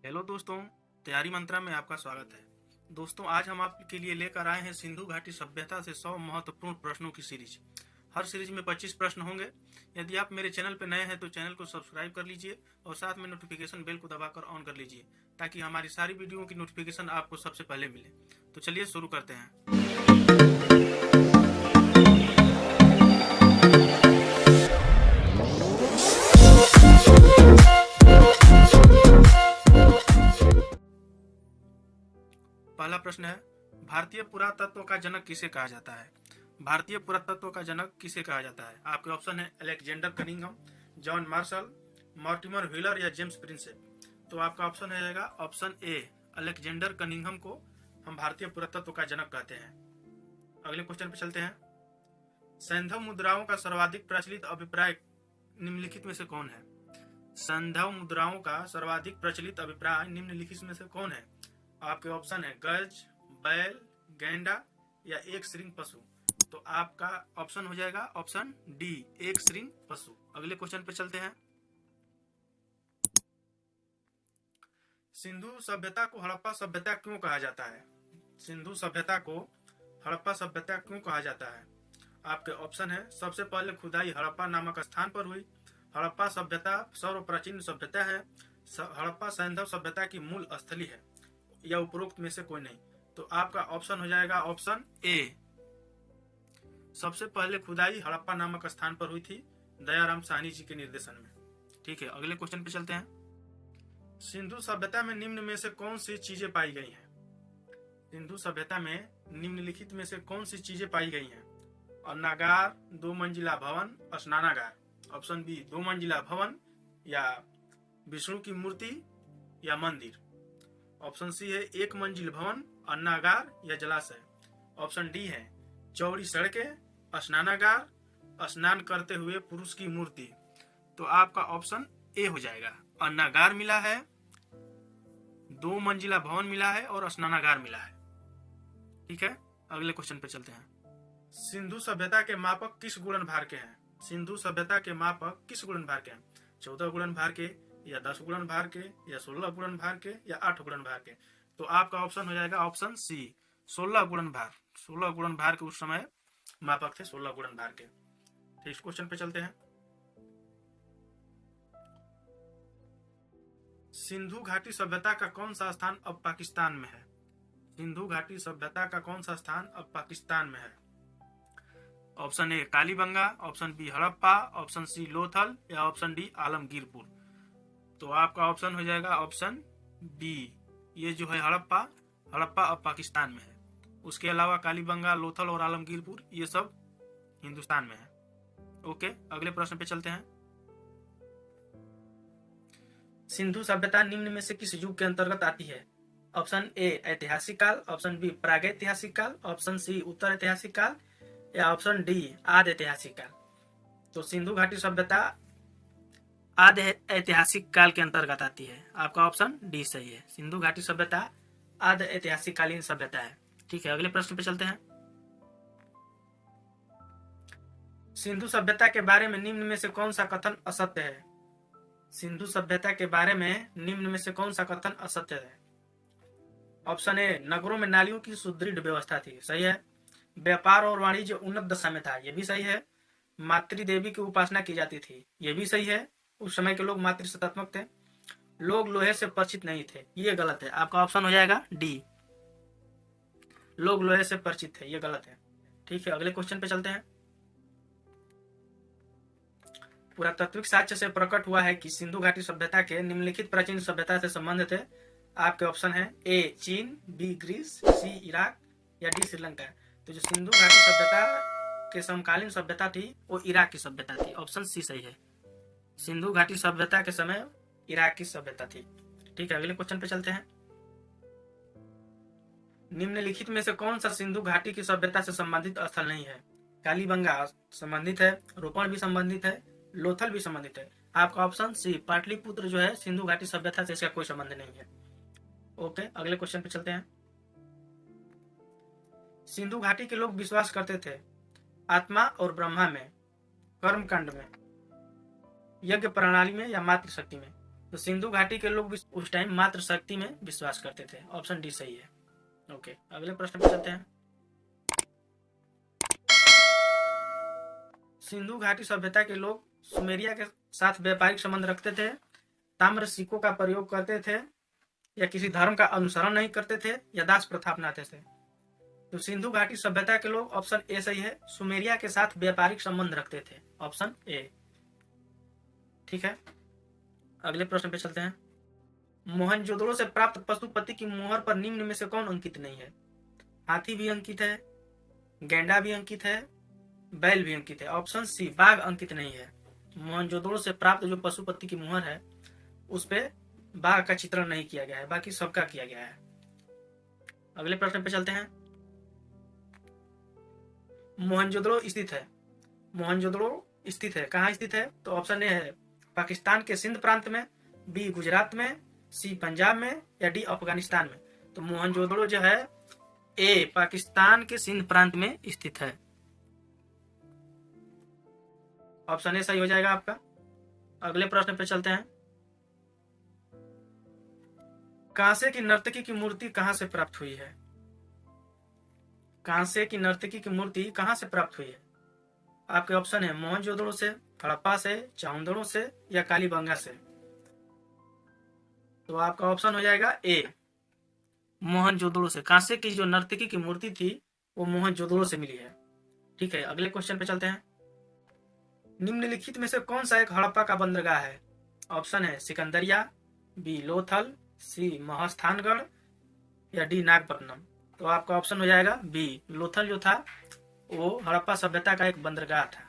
Hello दोस्तों, तैयारी मंत्रा में आपका स्वागत है। दोस्तों, आज हम आपके लिए लेकर आए हैं सिंधु घाटी सभ्यता से 100 महत्वपूर्ण प्रश्नों की सीरीज। हर सीरीज में 25 प्रश्न होंगे। यदि आप मेरे चैनल पर नए हैं तो चैनल को सब्सक्राइब कर लीजिए और साथ में नोटिफिकेशन बेल को दबाकर ऑन कर लीजिए ताकि हमारी सारी वीडियो की नोटिफिकेशन आपको सबसे पहले मिले। तो चलिए शुरू करते हैं। पहला प्रश्न है, भारतीय पुरातत्व का जनक किसे कहा जाता है? भारतीय पुरातत्व का जनक किसे कहा जाता है? आपके ऑप्शन है Alexander Cunningham, John Marshall, Mortimer wheeler या जेम्स प्रिंसेप। तो आपका ऑप्शन हो जाएगा ऑप्शन ए, अलेक्जेंडर कनिंघम को हम भारतीय पुरातत्व का जनक कहते हैं। अगले क्वेश्चन पे चलते हैं। सैंधव मुद्राओं का सर्वाधिक प्रचलित अभिप्राय निम्नलिखित में से कौन है? सैंधव मुद्राओं का सर्वाधिक प्रचलित अभिप्राय निम्नलिखित में से कौन है? आपके ऑप्शन है गज, बैल, गैंडा या एक श्रृंग पशु। तो आपका ऑप्शन हो जाएगा ऑप्शन डी, एक श्रृंग पशु। अगले क्वेश्चन पे चलते हैं। सिंधु सभ्यता को हड़प्पा सभ्यता क्यों कहा जाता है? सिंधु सभ्यता को हड़प्पा सभ्यता क्यों कहा जाता है? आपके ऑप्शन है सबसे पहले खुदाई हड़प्पा नामक स्थान पर हुई। हड़प्पा सभ्यता सर्वप्राचीन सभ्यता है। हड़प्पा सैंधव सभ्यता की मूल स्थली है या उपरोक्त में से कोई नहीं। तो आपका ऑप्शन हो जाएगा ऑप्शन ए, सबसे पहले खुदाई हड़प्पा नामक स्थान पर हुई थी दयाराम साहनी जी के निर्देशन में। ठीक है, अगले क्वेश्चन पे चलते हैं। सिंधु सभ्यता में निम्न में से कौन सी चीजें पाई गई हैं? सिंधु सभ्यता में निम्नलिखित में से कौन सी चीजें पाई गई हैं? अन्नागार, 2 मंजिला भवन, स्नानागार। ऑप्शन बी, 2 मंजिला भवन या विष्णु की मूर्ति या मंदिर। ऑप्शन सी है 1 मंजिल भवन, अन्नागार या जलाशय। ऑप्शन डी है चौड़ी सड़कें, स्नानागार, स्नान करते हुए पुरुष की मूर्ति। तो आपका ऑप्शन ए हो जाएगा, अन्नागार मिला है, 2 मंजिला भवन मिला है और स्नानागार मिला है। ठीक है, अगले क्वेश्चन पे चलते हैं। सिंधु सभ्यता के मापक किस गुणनभार के हैं? सिंधु सभ्यता के मापक किस गुणनभार के हैं? 14 गुणनभार के या 10 गुणनभार के या 16 गुणनभार के या 8 गुणनभार के। तो आपका ऑप्शन हो जाएगा ऑप्शन सी, 16 गुणनभार। 16 गुणनभार के उस समय मापक थे, 16 गुणनभार के। नेक्स्ट क्वेश्चन पे चलते हैं। सिंधु घाटी सभ्यता का कौन सा स्थान अब पाकिस्तान में है? सिंधु घाटी सभ्यता का कौन सा स्थान अब पाकिस्तान में है? Option A Kalibangan, option B Harappa, option C Lothal या ऑप्शन डी आलमगीरपुर। तो आपका ऑप्शन हो जाएगा ऑप्शन बी, ये जो है हड़प्पा अब पाकिस्तान में है। उसके अलावा कालीबंगा, लोथल और आलमगीरपुर ये सब हिंदुस्तान में है। ओके, अगले प्रश्न पे चलते हैं। सिंधु सभ्यता निम्न में से किस युग के अंतर्गत आती है? ऑप्शन ए ऐतिहासिक काल, ऑप्शन बी प्रागैतिहासिक काल, ऑप्शन सी उत्तर ऐतिहासिक काल या ऑप्शन डी आद ऐतिहासिक काल। तो सिंधु घाटी सभ्यता आद ऐतिहासिक काल के अंतर्गत आती है। आपका ऑप्शन डी सही है, सिंधु घाटी सभ्यता आद ऐतिहासिक कालीन सभ्यता है। ठीक है, अगले प्रश्न पे चलते हैं। सिंधु सभ्यता के बारे में निम्न में से कौन सा कथन असत्य है? सिंधु सभ्यता के बारे में निम्न में से कौन सा कथन असत्य है? ऑप्शन ए नगरों में नालियों की सुदृढ़ व्यवस्था थी, सही है। व्यापार और वाणिज्य उन्नत दशा में था, यह भी सही है। मातृदेवी की उपासना की जाती थी, यह भी सही है। उस समय के लोग मातृसत्तात्मक थे। लोग लोहे से परिचित नहीं थे, ये गलत है। आपका ऑप्शन हो जाएगा डी, लोग लोहे से परिचित थे, ये गलत है। ठीक है, अगले क्वेश्चन पे चलते हैं। पुरातात्विक साक्ष्य से प्रकट हुआ है कि सिंधु घाटी सभ्यता के निम्नलिखित प्राचीन सभ्यता से संबंध थे। आपके ऑप्शन है ए चीन, बी ग्रीस, सी इराक या डी श्रीलंका। तो जो सिंधु घाटी सभ्यता के समकालीन सभ्यता थी वो इराक की सभ्यता थी। ऑप्शन सी सही है, सिंधु घाटी सभ्यता के समय इराक की सभ्यता थी। ठीक है, अगले क्वेश्चन पे चलते हैं। निम्नलिखित में से कौन सा सिंधु घाटी की सभ्यता से संबंधित स्थल नहीं है? कालीबंगा संबंधित है, रोपण भी संबंधित है, लोथल भी संबंधित है। आपका ऑप्शन सी पाटलिपुत्र जो है सिंधु घाटी सभ्यता से इसका कोई संबंध नहीं है। ओके, अगले क्वेश्चन पे चलते हैं। सिंधु घाटी के लोग विश्वास करते थे आत्मा और ब्रह्मा में, कर्मकांड में, यज्ञ प्रणाली में या मातृशक्ति में। तो सिंधु घाटी के लोग उस टाइम मात्र शक्ति में विश्वास करते थे। ऑप्शन डी सही है। ओके, अगले प्रश्न पे चलते हैं। सिंधु घाटी सभ्यता के लोग सुमेरिया के साथ व्यापारिक संबंध रखते थे, ताम्र सिक्कों का प्रयोग करते थे, या किसी धर्म का अनुसरण नहीं करते थे, या दास प्रथा अपनाते थे। तो सिंधु घाटी सभ्यता के लोग, ऑप्शन ए सही है, सुमेरिया के साथ व्यापारिक संबंध रखते थे। ऑप्शन ए ठीक है। अगले प्रश्न पे चलते हैं। मोहनजोदड़ो से प्राप्त पशुपति की मोहर पर निम्न में से कौन अंकित नहीं है? हाथी भी अंकित है, गैंडा भी अंकित है, बैल भी अंकित है। ऑप्शन सी बाघ अंकित नहीं है। मोहनजोदड़ो से प्राप्त जो पशुपति की मोहर है उस पे बाघ का चित्रण नहीं किया गया है, बाकी सबका किया गया है। अगले प्रश्न पे चलते हैं। मोहनजोदड़ो स्थित है, मोहनजोदड़ो स्थित है, कहाँ स्थित है? तो ऑप्शन ए है पाकिस्तान के सिंध प्रांत में, बी गुजरात में, सी पंजाब में, या डी अफगानिस्तान में। तो मोहनजोदड़ो जो है ए पाकिस्तान के सिंध प्रांत में स्थित है। ऑप्शन ए सही हो जाएगा आपका। अगले प्रश्न पे चलते हैं। कांसे की नर्तकी की मूर्ति कहां से प्राप्त हुई है? कांसे की नर्तकी की मूर्ति कहां से प्राप्त हुई है? आपके ऑप्शन है मोहनजोदड़ो से, हड़प्पा से, चावंदड़ो से, या कालीबंगा से। तो आपका ऑप्शन हो जाएगा ए मोहनजोदड़ो से। कांसे की जो नर्तकी की मूर्ति थी वो मोहनजोदड़ो से मिली है। ठीक है, अगले क्वेश्चन पे चलते हैं। निम्नलिखित में से कौन सा एक हड़प्पा का बंदरगाह है? ऑप्शन है सिकंदरिया, बी लोथल, सी महस्थानगढ़, या डी नागपट्टनम। तो आपका ऑप्शन हो जाएगा बी लोथल जो था वो हड़प्पा सभ्यता का एक बंदरगाह था।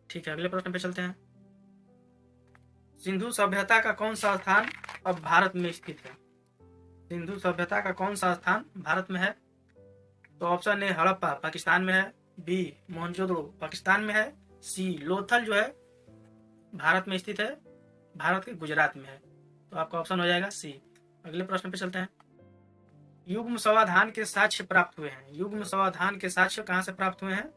ठीक है, अगले प्रश्न पे चलते हैं। सिंधु सभ्यता का कौन सा स्थान अब भारत में स्थित है? सिंधु सभ्यता का कौन सा स्थान भारत में है? तो ऑप्शन ए हड़प्पा पाकिस्तान में है, बी मोहनजोदड़ो पाकिस्तान में है, सी लोथल जो है भारत में स्थित है, भारत के गुजरात में है। तो आपका ऑप्शन हो जाएगा सी। अगले प्रश्न पे चलते हैं। युग्म समाधान के साक्ष्य प्राप्त हुए हैं। युग्म समाधान के साक्ष्य कहां से प्राप्त हुए हैं?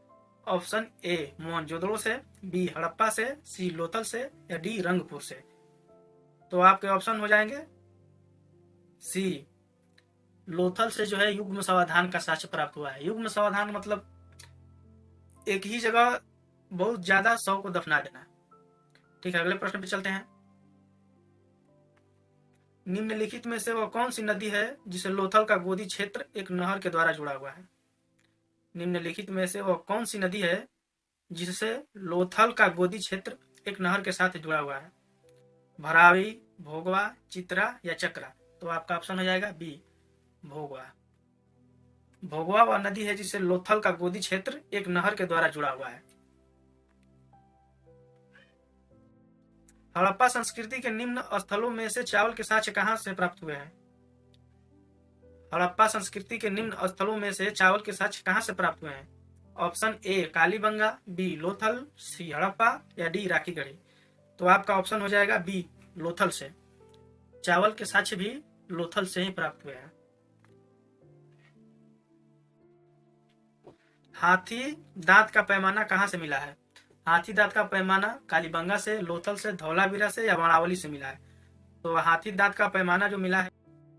ऑप्शन ए मोहनजोदड़ो से, बी हड़प्पा से, सी लोथल से, या डी रंगपुर से। तो आपके ऑप्शन हो जाएंगे सी लोथल से जो है युग्म समाधान का साक्ष्य प्राप्त हुआ है। युग्म समाधान मतलब एक ही जगह बहुत ज्यादा शव को दफना देना। ठीक है, अगले प्रश्न पे चलते हैं। निम्नलिखित में से वह कौन सी नदी है जिसे लोथल का गोदी क्षेत्र एक नहर के द्वारा जुड़ा हुआ है? निम्नलिखित में से वह कौन सी नदी है जिससे लोथल का गोदी क्षेत्र एक नहर के साथ जुड़ा हुआ है? भरावी, भोगवा, चित्रा, या चक्रा। तो आपका ऑप्शन हो जाएगा बी भोगवा। भोगवा वह नदी है जिससे लोथल का गोदी क्षेत्र एक नहर के द्वारा जुड़ा हुआ है। हड़प्पा संस्कृति के निम्न स्थलों में से चावल के साक्ष्य कहां से प्राप्त हुए हैं? हड़प्पा संस्कृति के निम्न स्थलों में से चावल के साक्ष्य कहां से प्राप्त हुए हैं? Option A Kalibangan, B Lothal, C Harappa, या डी राखीगढ़ी। तो आपका ऑप्शन हो जाएगा बी लोथल से। चावल के साक्ष्य भी लोथल से ही प्राप्त हुए हैं। हाथी दांत का पैमाना कहां से मिला है? हाथी दांत का पैमाना कालीबंगा से, लोथल से, धौलावीरा से, या वारावली से मिला है। तो हाथी दांत का पैमाना जो मिला है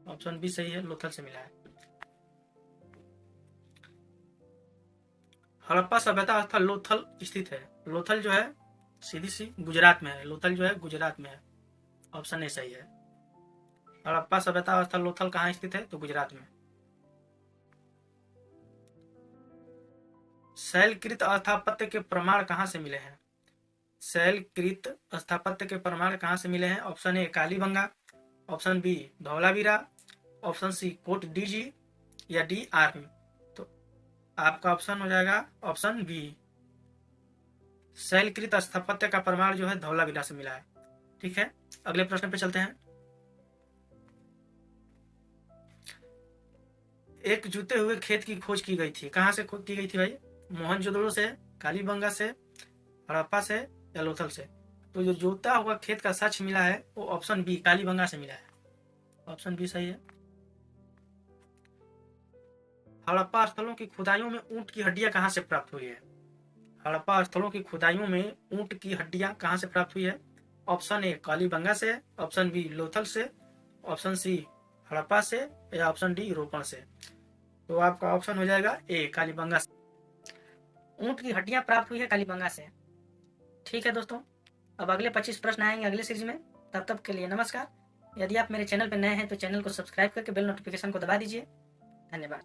ऑप्शन बी सही है, लोथल से मिला है। हड़प्पा सभ्यता स्थल लोथल स्थित है। लोथल जो है सीधी सी गुजरात में है, लोथल जो है गुजरात में है। ऑप्शन ए सही है। हड़प्पा सभ्यता स्थल लोथल कहाँ स्थित है? तो गुजरात में। शैलकृत स्थापत्य के प्रमाण कहां से मिले हैं? शैलकृत स्थापत्य के प्रमाण कहां से मिले हैं? Option A Kalibangan, option B Dholavira, option C Kot Diji, या डी आर्मी। तो आपका ऑप्शन हो जाएगा ऑप्शन बी शैलकृत स्थापत्य का प्रमाण जो है धौलावीरा से मिला है। ठीक है, अगले प्रश्न पे चलते हैं। एक जूते हुए खेत की खोज की गई थी, कहां से खोज की गई थी भाई? मोहनजोदड़ो से, कालीबंगा से, हड़प्पा से, या लोथल से। तो जो जोता हुआ खेत का साक्ष्य मिला है वो ऑप्शन बी कालीबंगा से मिला है। ऑप्शन बी सही है। हड़प्पा स्थलों की खुदाइयों में ऊंट की हड्डियां कहां से प्राप्त हुई है? हड़प्पा स्थलों की खुदाइयों में ऊंट की हड्डियां कहां से प्राप्त हुई है? ऑप्शन ए कालीबंगा से, ऑप्शन बी लोथल से, ऑप्शन सी हड़प्पा से, या ऑप्शन डी रोपण से। तो आपका ऑप्शन हो जाएगा ए कालीबंगा से। ऊंट की हड्डियां प्राप्त हुई है कालीबंगा से। ठीक है दोस्तों, अब अगले 25 प्रश्न आएंगे अगले सीरीज में। तब तक के लिए नमस्कार। यदि आप मेरे चैनल पर नए हैं तो चैनल को सब्सक्राइब करके बेल नोटिफिकेशन को दबा दीजिए। धन्यवाद।